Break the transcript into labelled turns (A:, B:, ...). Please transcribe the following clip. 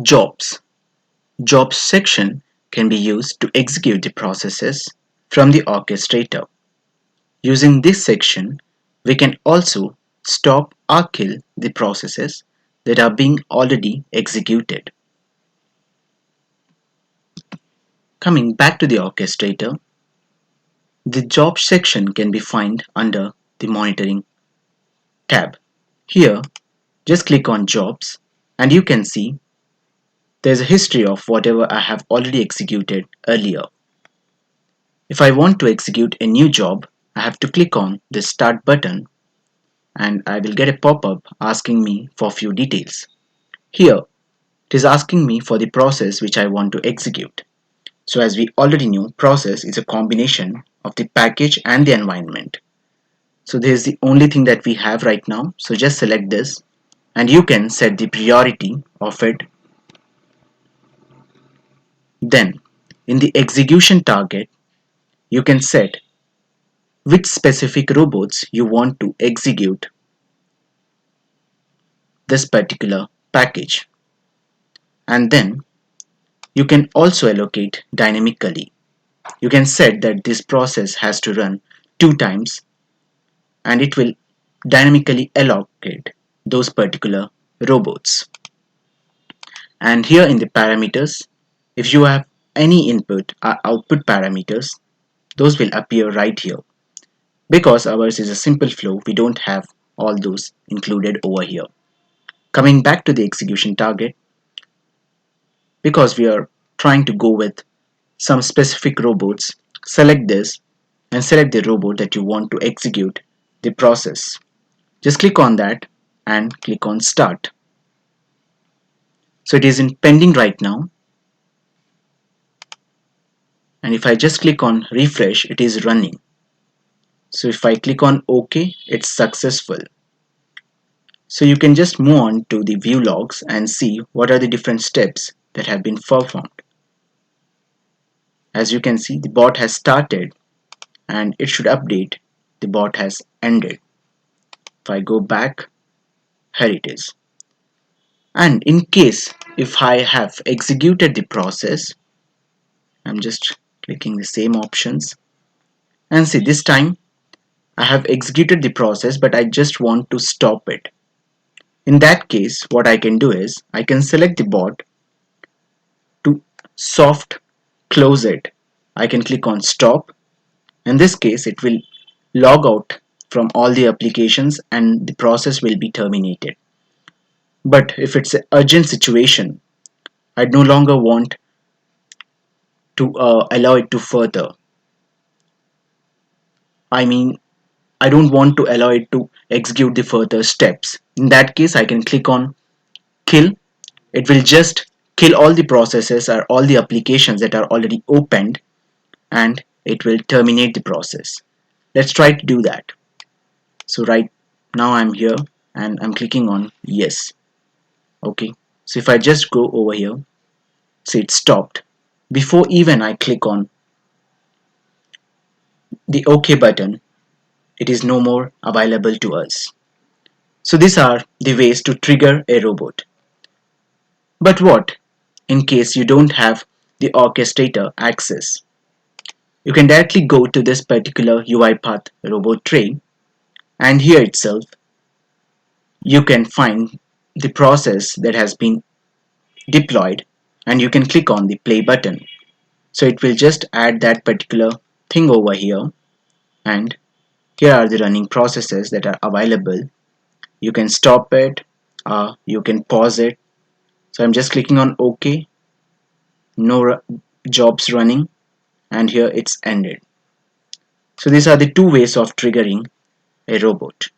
A: Jobs. Jobs section can be used to execute the processes from the orchestrator. Using this section, we can also stop or kill the processes that are being already executed. Coming back to the orchestrator, the Jobs section can be found under the Monitoring tab. Here, just click on Jobs and you can see there's a history of whatever I have already executed earlier. If I want to execute a new job, I have to click on the Start button and I will get a pop-up asking me for few details. Here, it is asking me for the process which I want to execute. So as we already knew, process is a combination of the package and the environment. So this is the only thing that we have right now. So just select this and you can set the priority of it. Then in the execution target, you can set which specific robots you want to execute this particular package. And then you can also allocate dynamically. You can set that this process has to run 2 times and it will dynamically allocate those particular robots. And here in the parameters, if you have any input or output parameters, those will appear right here. Because ours is a simple flow, we don't have all those included over here. Coming back to the execution target, because we are trying to go with some specific robots, select this and select the robot that you want to execute the process. Just click on that and click on Start. So it is in pending right now, and if I just click on refresh, it is running. So if I click on OK, it's successful. So you can just move on to the view logs and see what are the different steps that have been performed. As you can see, the bot has started and it should update the bot has ended. If I go back, here it is. And in case if I have executed the process, I'm just clicking the same options and see this time I have executed the process but I just want to stop it. In that case, what I can do is I can select the bot to soft close it. I can click on stop. In this case, it will log out from all the applications and the process will be terminated. But if it's an urgent situation, I no longer want to allow it to further. I mean, I don't want to allow it to execute the further steps. In that case, I can click on kill. It will just kill all the processes or all the applications that are already opened and it will terminate the process. Let's try to do that. So right now I'm here and I'm clicking on yes. Okay, so if I just go over here, see it stopped before even I click on the OK button. It is no more available to us. So these are the ways to trigger a robot. But what in case you don't have the orchestrator access? You can directly go to this particular UiPath robot tray and here itself you can find the process that has been deployed and you can click on the play button. So it will just add that particular thing over here and here are the running processes that are available. You can stop it, you can pause it. So I'm just clicking on OK, no jobs running and here it's ended. So these are the two ways of triggering a robot.